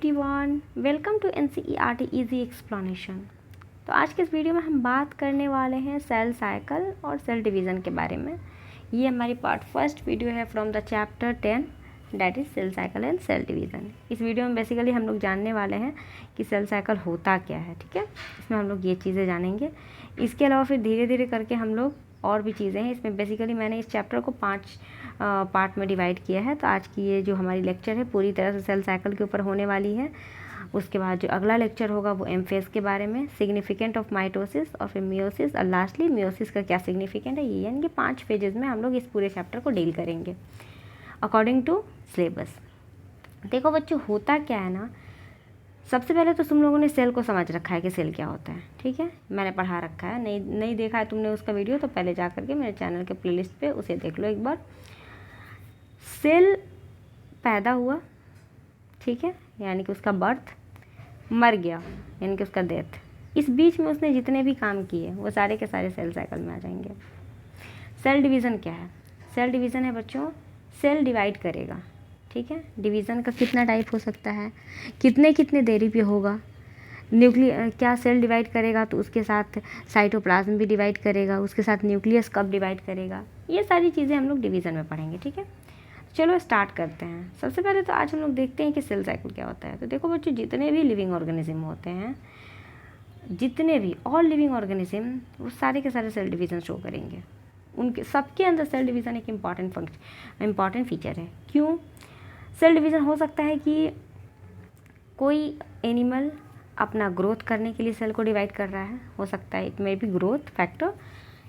Everyone, welcome to NCERT easy explanation. तो आज के इस वीडियो में हम बात करने वाले हैं सेल साइकिल और सेल डिवीज़न के बारे में। ये हमारी पार्ट फर्स्ट वीडियो है from the chapter 10 that is cell cycle and cell division. इस वीडियो में बेसिकली हम लोग जानने वाले हैं कि सेल साइकिल होता क्या है, ठीक है। इसमें हम लोग ये चीज़ें जानेंगे। इसके अलावा फिर धीरे धीरे करके हम लोग और भी चीज़ें हैं। इसमें बेसिकली मैंने इस चैप्टर को 5 पार्ट में डिवाइड किया है। तो आज की ये जो हमारी लेक्चर है पूरी तरह से सेल साइकिल के ऊपर होने वाली है। उसके बाद जो अगला लेक्चर होगा वो एम फेज़ के बारे में, सिग्निफिकेंट ऑफ माइटोसिस, और फिर मियोसिस, और लास्टली मियोसिस का क्या सिग्निफिकेंट है। ये यानी कि 5 फेजेस में हम लोग इस पूरे चैप्टर को डील करेंगे अकॉर्डिंग टू सिलेबस। देखो बच्चों, होता क्या है ना, सबसे पहले तो तुम लोगों ने सेल को समझ रखा है कि सेल क्या होता है, ठीक है। मैंने पढ़ा रखा है, नहीं देखा है तुमने उसका वीडियो तो पहले जा करके मेरे चैनल के प्लेलिस्ट पे उसे देख लो एक बार। सेल पैदा हुआ, ठीक है, यानी कि उसका बर्थ, मर गया यानी कि उसका डेथ। इस बीच में उसने जितने भी काम किए वो सारे के सारे सेल साइकिल में आ जाएंगे। सेल डिवीज़न क्या है? सेल डिवीज़न है बच्चों, सेल डिवाइड करेगा, ठीक है। डिवीज़न का कितना टाइप हो सकता है, कितने देरी पे होगा। क्या सेल डिवाइड करेगा तो उसके साथ साइटोप्लाज्म भी डिवाइड करेगा, उसके साथ न्यूक्लियस कब डिवाइड करेगा, ये सारी चीज़ें हम लोग डिवीज़न में पढ़ेंगे, ठीक है। चलो स्टार्ट करते हैं। सबसे पहले तो आज हम लोग देखते हैं कि सेल साइकिल क्या होता है। तो देखो बच्चों, जितने भी लिविंग ऑर्गेनिज्म होते हैं, जितने भी ऑल लिविंग ऑर्गेनिज्म, वो सारे के सारे सेल डिवीज़न शो करेंगे। उनके सबके अंदर सेल डिवीज़न एक इम्पॉर्टेंट फीचर है। क्यों? सेल डिवीज़न हो सकता है कि कोई एनिमल अपना ग्रोथ करने के लिए सेल को डिवाइड कर रहा है, हो सकता है it may be growth factor,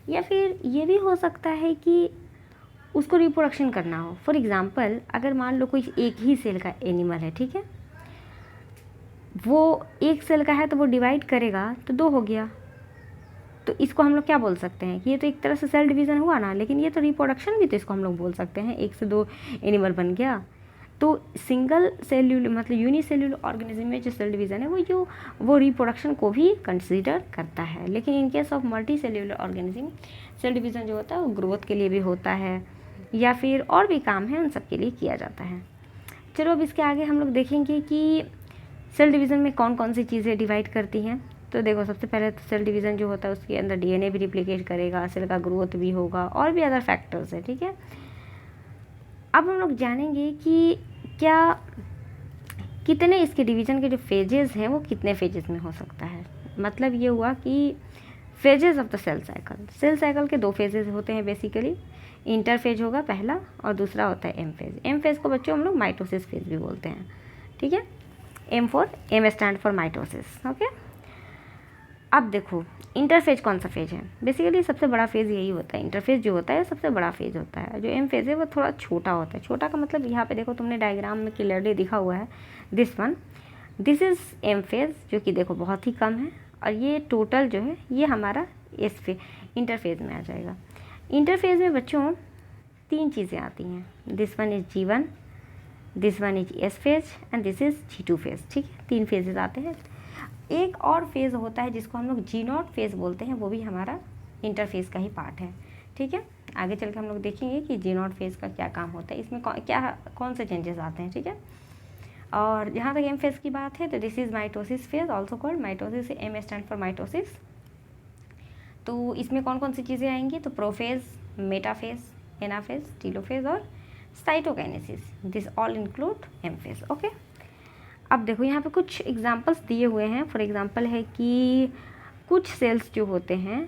या फिर ये भी हो सकता है कि उसको रिप्रोडक्शन करना हो। फॉर एग्ज़ाम्पल, अगर मान लो कोई एक ही सेल का एनिमल है, ठीक है, वो एक सेल का है तो वो डिवाइड करेगा तो 2 हो गया। तो इसको हम लोग क्या बोल सकते हैं कि ये तो एक तरह से सेल डिवीज़न हुआ ना, लेकिन ये तो रिप्रोडक्शन भी तो इसको हम लोग बोल सकते हैं। 1 से 2 एनिमल बन गया। तो सिंगल सेल्यूलर मतलब यूनिसेल्यूलर ऑर्गेनिज्म में जो सेल डिवीज़न है वो रिप्रोडक्शन को भी कंसीडर करता है। लेकिन in case of multicellular organism cell division जो होता है वो ग्रोथ के लिए भी होता है, या फिर और भी काम है उन सब के लिए किया जाता है। चलो अब इसके आगे हम लोग देखेंगे कि सेल डिवीज़न में कौन कौन सी चीज़ें डिवाइड करती हैं। तो देखो, सबसे पहले तो सेल डिवीज़न जो होता है उसके अंदर डीएनए भी रिप्लिकेट करेगा, सेल का ग्रोथ भी होगा, और भी अदर फैक्टर्स है, ठीक है। अब हम लोग जानेंगे कि कितने इसके डिवीज़न के जो फेजेस हैं वो कितने फेजेस में हो सकता है। मतलब ये हुआ कि phases of the cell cycle के 2 फेजेस होते हैं बेसिकली। इंटरफेज होगा पहला, और दूसरा होता है एम फेज। एम फेज को बच्चों हम लोग माइटोसिस फेज भी बोलते हैं, ठीक है। M stand for mitosis, okay. अब देखो, इंटरफेज कौन सा फेज है? बेसिकली सबसे बड़ा फेज यही होता है। इंटरफेज जो होता है सबसे बड़ा फेज होता है। जो एम फेज है वो थोड़ा छोटा होता है। छोटा का मतलब यहाँ पे देखो, तुमने डायग्राम में क्लियरली दिखा हुआ है, दिस इज़ एम फेज, जो कि देखो बहुत ही कम है। और ये टोटल जो है ये हमारा इंटरफेज में आ जाएगा। इंटरफेज में बच्चों 3 चीज़ें आती हैं। This one is G1, this one is S phase, and this is G2 phase, ठीक है। 3 फेजेस आते हैं। एक और फेज़ होता है जिसको हम लोग G0 फेज़ बोलते हैं, वो भी हमारा इंटरफेज का ही पार्ट है, ठीक है। आगे चल के हम लोग देखेंगे कि G0 फेज़ का क्या काम होता है, इसमें कौन से चेंजेस आते हैं, ठीक है। और जहाँ तक एम फेज़ की बात है तो this is mitosis phase, also called mitosis. M stand for mitosis. तो इसमें कौन कौन सी चीज़ें आएंगी? तो प्रोफेज, मेटाफेज, एनाफेज, टीलोफेज और cytokinesis. This all include M phase, okay. अब देखो, यहाँ पे कुछ एग्जांपल्स दिए हुए हैं। फॉर एग्जांपल है कि कुछ सेल्स जो होते हैं,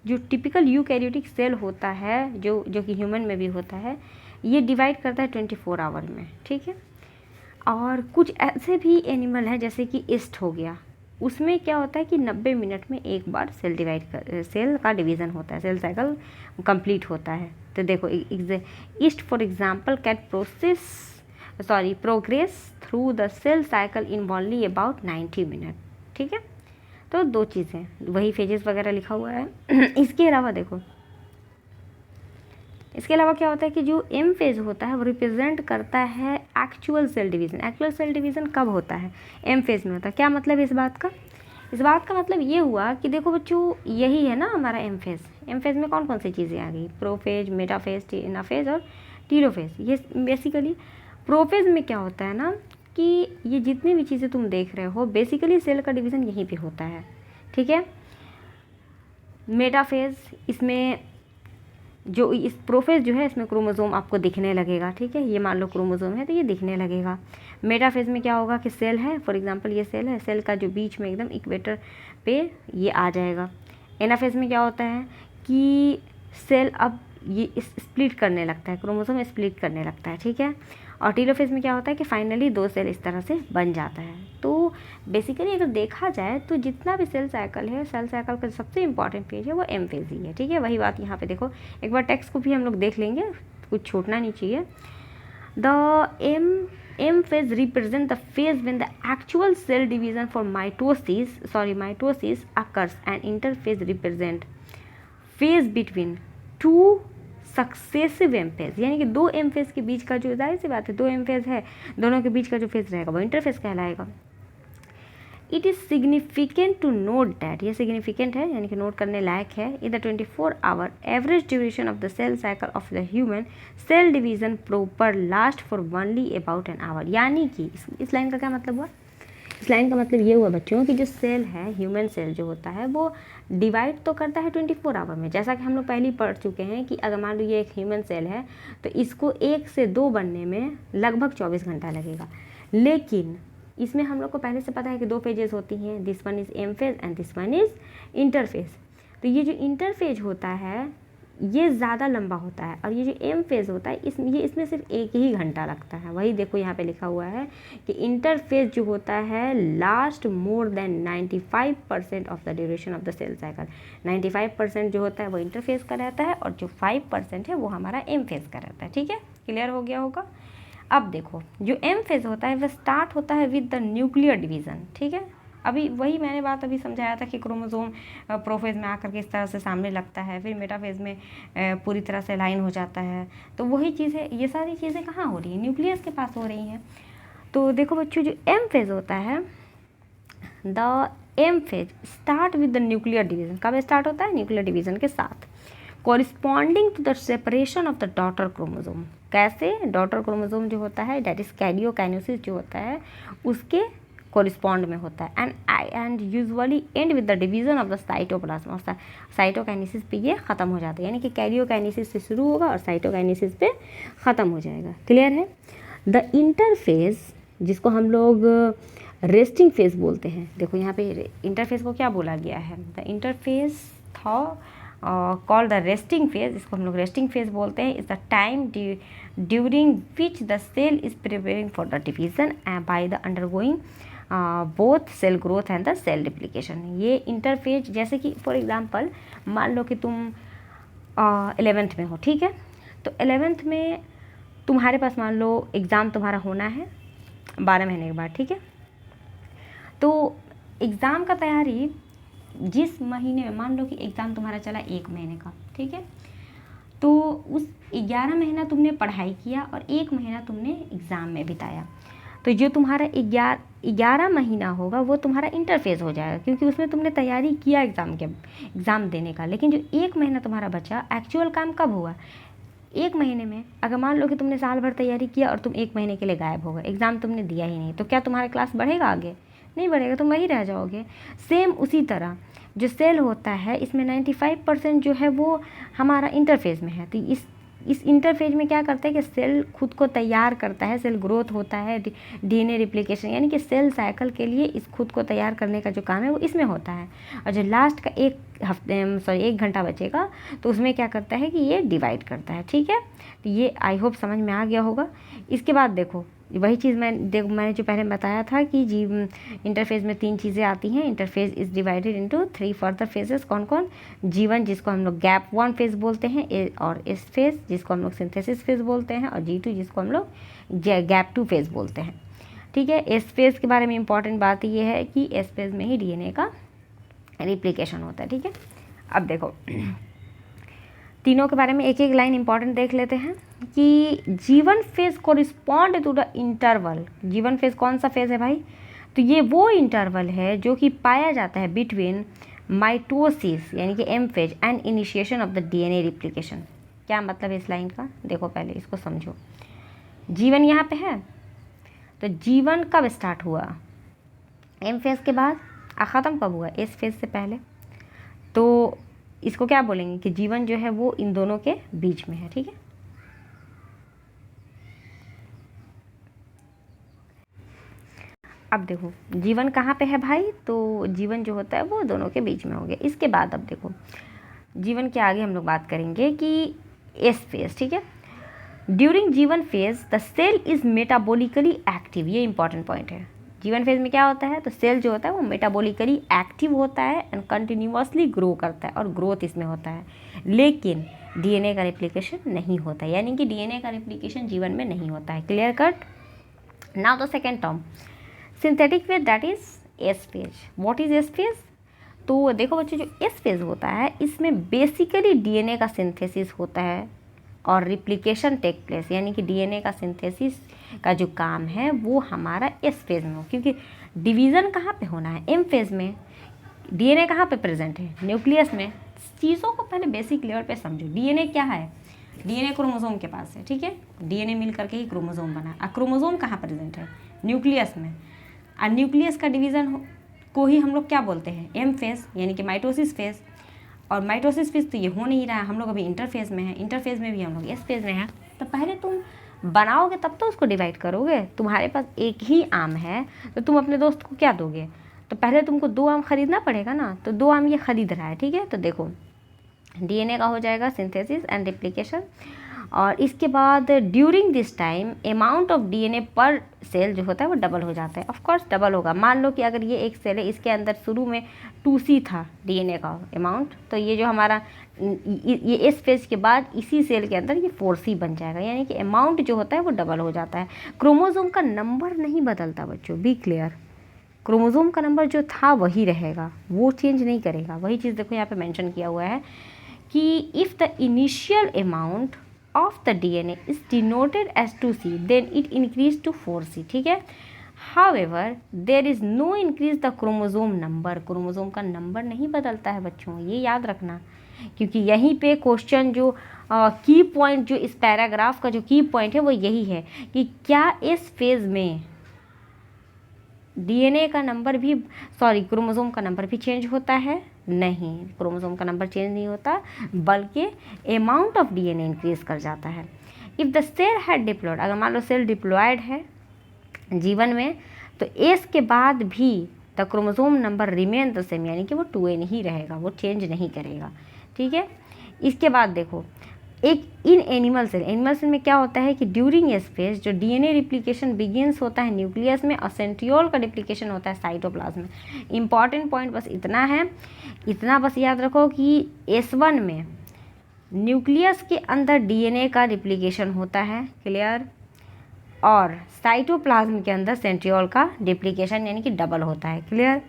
जो टिपिकल यूकैरियोटिक सेल होता है, जो कि ह्यूमन में भी होता है, ये डिवाइड करता है 24 आवर में, ठीक है। और कुछ ऐसे भी एनिमल हैं जैसे कि ईस्ट हो गया, उसमें क्या होता है कि 90 मिनट में एक बार सेल का डिवीज़न होता है, सेल साइकिल कंप्लीट होता है। तो देखो, yeast for example can progress through the cell cycle in only about 90 minute, ठीक है। तो 2 चीज़ें, वही फेजेस वगैरह लिखा हुआ है। इसके अलावा देखो, इसके अलावा क्या होता है कि जो एम फेज होता है वो रिप्रेजेंट करता है actual cell division. Actual cell division कब होता है? एम फेज में होता है। क्या मतलब इस बात का? इस बात का मतलब ये हुआ कि देखो बच्चों, यही है ना हमारा एम फेज। एम फेज में कौन कौन सी चीज़ें आ गई? प्रोफेज, मेटाफेज, एनाफेज और टीलोफेज। ये बेसिकली प्रोफेज में क्या होता है ना कि ये जितनी भी चीज़ें तुम देख रहे हो बेसिकली सेल का डिवीज़न यहीं पे होता है, ठीक है। मेटाफेज, इसमें जो इस प्रोफेज जो है इसमें क्रोमोसोम आपको दिखने लगेगा, ठीक है। ये मान लो क्रोमोसोम है तो ये दिखने लगेगा। मेटाफेज में क्या होगा कि सेल है, फॉर एग्जांपल ये सेल है, सेल का जो बीच में एकदम इक्वेटर पे ये आ जाएगा। एनाफेज में क्या होता है कि सेल अब ये स्प्लिट करने लगता है, क्रोमोसोम स्प्लिट करने लगता है, ठीक है। और टीलोफेज में क्या होता है कि फाइनली 2 सेल इस तरह से बन जाता है। तो बेसिकली अगर देखा जाए तो जितना भी सेल साइकिल है, सेल साइकिल का सबसे इंपॉर्टेंट फेज है वो एम फेज ही है, ठीक है। वही बात यहाँ पे देखो, एक बार टेक्स्ट को भी हम लोग देख लेंगे, कुछ छूटना नहीं चाहिए। The M phase represent the phase when the actual cell division for mitosis occurs and interphase represent phase between 2 successive M phase, यानी कि 2 एम फेज के बीच का जो, जाहिर सी बात है 2 एम फेज है, दोनों के बीच का जो फेज रहेगा वो इंटरफेज कहलाएगा। It is significant to note that, ये सिग्निफिकेंट है यानी कि नोट करने लायक है, in the 24 hour average duration of the cell cycle of the human cell division proper last for only about an hour. यानी कि इस लाइन का क्या मतलब हुआ, इस लाइन का मतलब ये हुआ बच्चों कि जो सेल है, ह्यूमन सेल जो होता है वो डिवाइड तो करता है 24 आवर में, जैसा कि हम लोग पहले ही पढ़ चुके हैं कि अगर मान लो ये एक ह्यूमन सेल है तो इसको 1 से 2 बनने में लगभग 24 घंटा लगेगा। लेकिन इसमें हम लोग को पहले से पता है कि 2 फेजेस होती हैं, this one is M phase and this one is interphase. तो ये जो इंटरफेज होता है ये ज़्यादा लंबा होता है, और ये जो एम फेज होता है इसमें सिर्फ 1 ही घंटा लगता है। वही देखो यहाँ पे लिखा हुआ है कि इंटरफेज जो होता है last more than 95% of the duration of the cell cycle. 95% जो होता है वो इंटरफेज का रहता है और जो 5% है वो हमारा एम फेज का रहता है, ठीक है। क्लियर हो गया होगा। अब देखो जो एम फेज होता है वह स्टार्ट होता है विद द न्यूक्लियर डिवीज़न, ठीक है। अभी वही मैंने बात अभी समझाया था कि क्रोमोसोम प्रोफेज में आकर के इस तरह से सामने लगता है, फिर मेटाफेज में पूरी तरह से लाइन हो जाता है। तो वही चीज़ है, ये सारी चीज़ें कहाँ हो रही हैं, न्यूक्लियस के पास हो रही हैं। तो देखो बच्चों जो एम फेज होता है, the M phase start with the nuclear division. कब स्टार्ट होता है, न्यूक्लियर डिवीज़न के साथ, corresponding to the separation of the daughter chromosome. कैसे, डॉटर क्रोमोसोम जो होता है डेट इज कैरियोकाइनेसिस जो होता है उसके कॉरिस्पॉन्ड में होता है, and usually and with the division of the cytoplasm. और साइटोकाइनेसिस पे ये ख़त्म हो जाता है, यानी कि कैरियोकाइनेसिस से शुरू होगा और साइटोकाइनेसिस पे ख़त्म हो जाएगा। क्लियर है। द इंटरफेज जिसको हम लोग रेस्टिंग फेज बोलते हैं, देखो यहाँ पे इंटरफेज को क्या बोला गया है, द इंटरफेज था कॉल्ड द रेस्टिंग फेज, इसको हम लोग रेस्टिंग फेज बोलते हैं। Is the time during which the cell is preparing for the division by the undergoing both cell growth and the cell replication. ये इंटरफेज, जैसे कि for example मान लो कि तुम 11th में हो, ठीक है। तो 11th में तुम्हारे पास मान लो एग्ज़ाम तुम्हारा होना है 12 महीने के बाद, ठीक है। तो एग्ज़ाम का तैयारी जिस महीने में, मान लो कि एग्ज़ाम तुम्हारा चला 1 महीने का, ठीक है। तो उस 11 महीना तुमने पढ़ाई किया और 1 महीना तुमने एग्ज़ाम में बिताया। तो जो तुम्हारा 11 महीना होगा वो तुम्हारा इंटरफेज हो जाएगा, क्योंकि उसमें तुमने तैयारी किया एग्ज़ाम देने का। लेकिन जो 1 महीना तुम्हारा बचा, एक्चुअल काम कब हुआ, 1 महीने में। अगर मान लो कि तुमने साल भर तैयारी किया और तुम 1 महीने के लिए गायब हो गए, एग्ज़ाम तुमने दिया ही नहीं, तो क्या तुम्हारा क्लास बढ़ेगा आगे? नहीं बढ़ेगा, तुम वहीं रह जाओगे। सेम उसी तरह जो सेल होता है इसमें 95% जो है वो हमारा इंटरफेज में है। तो इस इंटरफेज में क्या करता है कि सेल खुद को तैयार करता है, सेल ग्रोथ होता है, डीएनए रिप्लिकेशन, यानी कि सेल साइकिल के लिए इस खुद को तैयार करने का जो काम है वो इसमें होता है। और जो लास्ट का 1 घंटा बचेगा तो उसमें क्या करता है कि ये डिवाइड करता है, ठीक है। तो ये आई होप समझ में आ गया होगा। इसके बाद देखो वही चीज़ मैंने जो पहले बताया था कि इंटरफेज में 3 चीज़ें आती हैं। Interphase is divided into 3 further phases. कौन कौन? G1 जिसको हम लोग गैप 1 फेज बोलते हैं, और S फेज जिसको हम लोग सिंथेसिस फेज बोलते हैं, और G2 जिसको हम लोग गैप 2 फेज बोलते हैं, ठीक है। S फेज के बारे में इंपॉर्टेंट बात ये है कि S फेज में ही DNA का रिप्लिकेशन होता है, ठीक है। अब देखो तीनों के बारे में एक एक लाइन इंपॉर्टेंट देख लेते हैं कि G1 phase correspond to the interval. G1 phase कौन सा फेज है भाई? तो ये वो इंटरवल है जो कि पाया जाता है बिटवीन माइटोसिस यानी कि M phase and initiation of the DNA replication. क्या मतलब है इस लाइन का? देखो पहले इसको समझो। जीवन यहाँ पे है, तो जीवन कब स्टार्ट हुआ? एम फेज़ के बाद। ख़त्म कब हुआ? एस फेज़ से पहले। तो इसको क्या बोलेंगे कि जीवन जो है वो इन दोनों के बीच में है, ठीक है। अब देखो जीवन कहाँ पे है भाई, तो जीवन जो होता है वो दोनों के बीच में हो गया। इसके बाद अब देखो जीवन के आगे हम लोग बात करेंगे कि एस फेज़, ठीक है। During G one phase the cell is metabolically active, ये इंपॉर्टेंट पॉइंट है। जीवन फेज में क्या होता है, तो सेल जो होता है वो मेटाबॉलिकली एक्टिव होता है एंड कंटिन्यूअसली ग्रो करता है, और ग्रोथ इसमें होता है, लेकिन डीएनए का रेप्लिकेशन नहीं होता है, यानी कि डीएनए का रेप्लिकेशन जीवन में नहीं होता है। Clear cut. Now the second term synthetic phase, that is S phase. What is S phase? तो देखो बच्चों, जो एस फेज होता है इसमें बेसिकली डीएनए का सिंथेसिस होता है और रिप्लिकेशन टेक प्लेस, यानी कि डीएनए का सिंथेसिस का जो काम है वो हमारा एस फेज में हो, क्योंकि डिवीज़न कहाँ पे होना है? एम फेज में। डीएनए कहाँ पे प्रेजेंट है? न्यूक्लियस में। चीज़ों को पहले बेसिक लेवल पे समझो। डीएनए क्या है? डीएनए क्रोमोसोम के पास है, ठीक है। डीएनए मिल करके ही क्रोमोसोम बना है। क्रोमोसोम कहाँ प्रेजेंट है? न्यूक्लियस में। और न्यूक्लियस का डिवीज़न को ही हम लोग क्या बोलते हैं? एम फेज, यानी कि माइटोसिस फेज। और माइटोसिस फेज तो ये हो नहीं रहा है, हम लोग अभी इंटरफेज में है। इंटरफेज में भी हम लोग एस फेज में हैं। तो पहले तुम बनाओगे तब तो उसको डिवाइड करोगे। तुम्हारे पास एक ही आम है तो तुम अपने दोस्त को क्या दोगे? तो पहले तुमको 2 आम खरीदना पड़ेगा ना, तो 2 आम ये खरीद रहा है, ठीक है। तो देखो डीएनए का हो जाएगा सिंथेसिस एंड रेप्लिकेशन, और इसके बाद during this time amount of DNA पर सेल जो होता है वो डबल हो जाता है। ऑफ कोर्स डबल होगा। मान लो कि अगर ये एक सेल है, इसके अंदर शुरू में 2C था डीएनए का अमाउंट, तो ये जो हमारा ये इस फेज के बाद इसी सेल के अंदर ये 4C बन जाएगा, यानी कि अमाउंट जो होता है वो डबल हो जाता है। क्रोमोसोम का नंबर नहीं बदलता बच्चों, बी क्लियर। क्रोमोसोम का नंबर जो था वही रहेगा, वो चेंज नहीं करेगा। वही चीज़ देखो यहाँ पे मेंशन किया हुआ है कि if the initial amount of the DNA is denoted as 2C, then it increase to 4C, ठीक है। However, there is no increase the chromosome number, chromosome का नंबर नहीं बदलता है बच्चों, ये याद रखना, क्योंकि यहीं पे क्वेश्चन जो की पॉइंट, जो इस पैराग्राफ का जो की पॉइंट है वो यही है कि क्या इस फेज में डीएनए का नंबर भी, सॉरी क्रोमोसोम का नंबर भी चेंज होता है? नहीं, क्रोमोसोम का नंबर चेंज नहीं होता, बल्कि अमाउंट ऑफ डीएनए इंक्रीज कर जाता है। If the cell had diploid, अगर मान लो सेल डिप्लॉयड है जीवन में, तो एस के बाद भी the chromosome number remain the same, यानी कि वो 2n ही रहेगा, वो चेंज नहीं करेगा, ठीक है। इसके बाद देखो एक इन एनिमल सेल में क्या होता है कि ड्यूरिंग एस फेज जो डीएनए रिप्लिकेशन बिगिंस होता है न्यूक्लियस में, और सेंट्रियोल का रिप्लिकेशन होता है साइटोप्लाज्म में। इंपॉर्टेंट पॉइंट बस इतना है, इतना बस याद रखो कि S1 में न्यूक्लियस के अंदर डीएनए का रिप्लिकेशन होता है, क्लियर, और साइटोप्लाज्म के अंदर सेंट्रियोल का रिप्लिकेशन यानी कि डबल होता है, clear.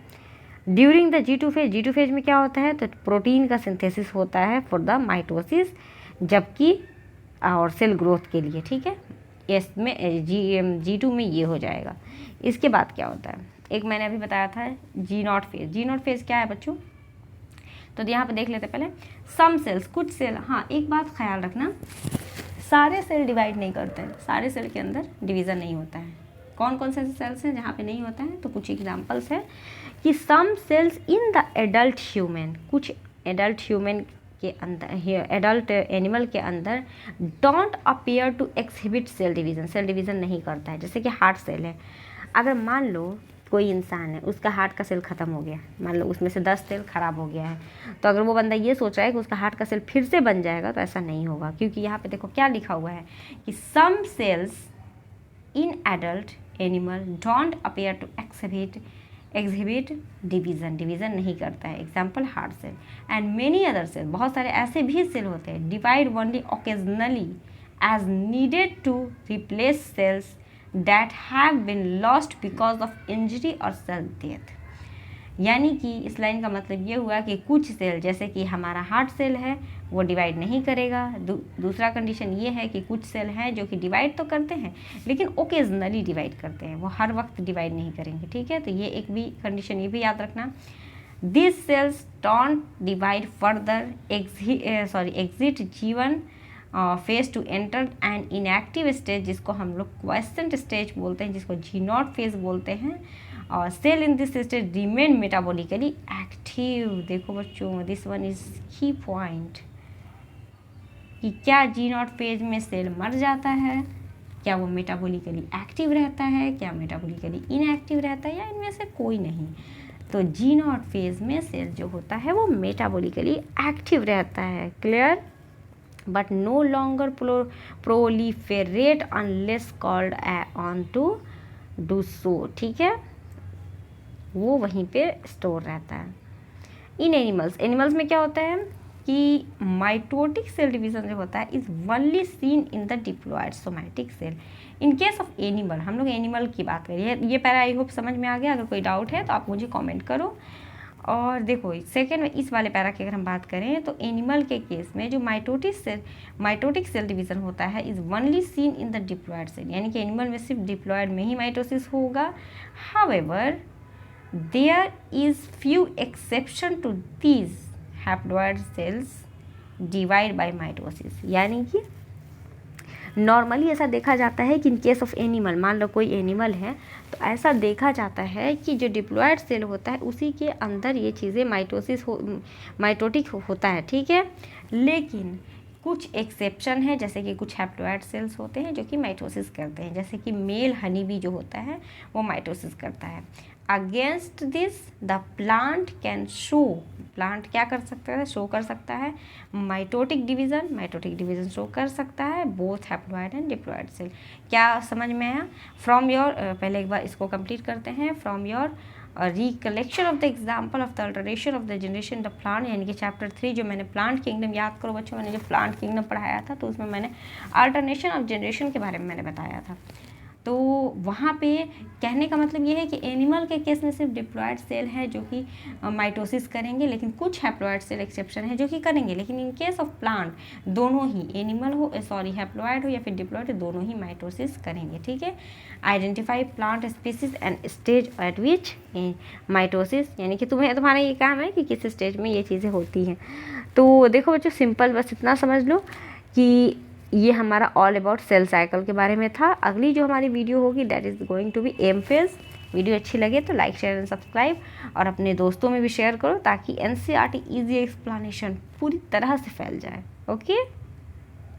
During the G2 phase में क्या होता है, तो प्रोटीन का सिंथेसिस होता है फॉर द माइटोसिस, जबकि और सेल ग्रोथ के लिए, ठीक है। इसमें G2 में ये हो जाएगा। इसके बाद क्या होता है, एक मैंने अभी बताया था G0 फेज। G0 फेज क्या है बच्चों, तो यहाँ पे देख लेते पहले। सम सेल्स, कुछ सेल, हाँ एक बात ख्याल रखना, सारे सेल डिवाइड नहीं करते हैं, सारे सेल के अंदर डिवीज़न नहीं होता है। कौन कौन से सेल्स हैं जहाँ पे नहीं होता है, तो कुछ एग्जांपल्स है कि some cells in the adult human, कुछ एडल्ट ह्यूमन के अंदर, एडल्ट एनिमल के अंदर don't appear to exhibit cell division नहीं करता है। जैसे कि हार्ट सेल है, अगर मान लो कोई इंसान है, उसका हार्ट का सेल ख़त्म हो गया, मान लो उसमें से 10 सेल ख़राब हो गया है, तो अगर वो बंदा ये सोच रहा है कि उसका हार्ट का सेल फिर से बन जाएगा, तो ऐसा नहीं होगा, क्योंकि यहाँ पे देखो क्या लिखा हुआ है कि some cells in adult animal don't appear to exhibit division नहीं करता है। Example heart cell and many other cell, बहुत सारे ऐसे भी सेल होते हैं, divide only occasionally as needed to replace cells that have been lost because of injury or cell death। यानी कि इस लाइन का मतलब ये हुआ कि कुछ सेल, जैसे कि हमारा हार्ट सेल है, वो डिवाइड नहीं करेगा। दूसरा कंडीशन ये है कि कुछ सेल हैं जो कि डिवाइड तो करते हैं लेकिन ओकेजनली डिवाइड करते हैं, वो हर वक्त डिवाइड नहीं करेंगे, ठीक है। तो ये एक भी कंडीशन ये भी याद रखना। This cells don't divide further exit G one phase to enter an inactive stage, जिसको हम लोग क्वाइसेंट स्टेज बोलते हैं, जिसको जी नॉट फेज बोलते हैं। और cell in this stage remain metabolically active. देखो बच्चों, this one is key point कि क्या जी नॉट फेज में सेल मर जाता है, क्या वो मेटाबॉलिकली एक्टिव रहता है, क्या मेटाबॉलिकली इनएक्टिव रहता है, या इनमें से कोई नहीं। तो जी नॉट फेज में सेल जो होता है वो मेटाबॉलिकली एक्टिव रहता है। Clear? But no longer proliferate unless called on to do so. ठीक है, वो वहीं पे स्टोर रहता है। इन एनिमल्स में क्या होता है कि माइटोटिक सेल डिवीजन जो होता है is only seen in the diploid somatic cell. In case of animal, हम लोग एनिमल की बात करिए। ये पैरा आई होप समझ में आ गया। अगर कोई डाउट है तो आप मुझे कमेंट करो। और देखो सेकेंड में इस वाले पैरा की अगर हम बात करें तो एनिमल के केस में जो माइटोटिक सेल डिवीजन होता है is only seen in the diploid cell, यानी कि एनिमल में सिर्फ डिप्लॉयड में ही माइटोसिस होगा। However there is few exception to these haploid cells divide by mitosis, यानी कि नॉर्मली ऐसा देखा जाता है कि इन केस ऑफ एनिमल, मान लो कोई एनिमल है तो ऐसा देखा जाता है कि जो डिप्लॉयड सेल होता है उसी के अंदर ये चीज़ें माइटोटिक होता है। ठीक है, लेकिन कुछ एक्सेप्शन है, जैसे कि कुछ हैप्लॉयड सेल्स होते हैं जो कि माइटोसिस करते हैं, जैसे कि मेल हनी बी जो होता है वो माइटोसिस करता है। Against this the plant can show, plant क्या कर सकता है, शो कर सकता है माइटोटिक डिवीजन शो कर सकता है both haploid and diploid cell. क्या समझ में आया? फ्रॉम योर, पहले एक बार इसको कंप्लीट करते हैं। From your recollection of the example of the alteration of the generation the plant, यानी कि चैप्टर 3 जो मैंने प्लांट किंगडम, याद करो बच्चों मैंने जो प्लांट किंगडम पढ़ाया था तो उसमें मैंने अल्टरनेशन ऑफ जनरेशन के बारे में मैंने बताया था। तो वहाँ पे कहने का मतलब ये है कि एनिमल के केस में सिर्फ डिप्लॉयड सेल है जो कि माइटोसिस करेंगे, लेकिन कुछ हैप्लॉयड सेल एक्सेप्शन है जो कि करेंगे। लेकिन इन केस ऑफ प्लांट दोनों ही, एनिमल हो हैप्लॉयड हो या फिर डिप्लॉयड, दोनों ही माइटोसिस करेंगे। ठीक है, identify plant species and stage eight which mitosis, यानी कि तुम्हारा ये काम है कि किस स्टेज में ये चीज़ें होती हैं। तो देखो बच्चों, सिंपल बस इतना समझ लो कि ये हमारा ऑल अबाउट सेल साइकिल के बारे में था। अगली जो हमारी वीडियो होगी that is going to be M phase. Video अच्छी लगे तो लाइक, शेयर एंड सब्सक्राइब, और अपने दोस्तों में भी शेयर करो ताकि एनसीईआरटी ईजी एक्सप्लेनेशन पूरी तरह से फैल जाए। ओके।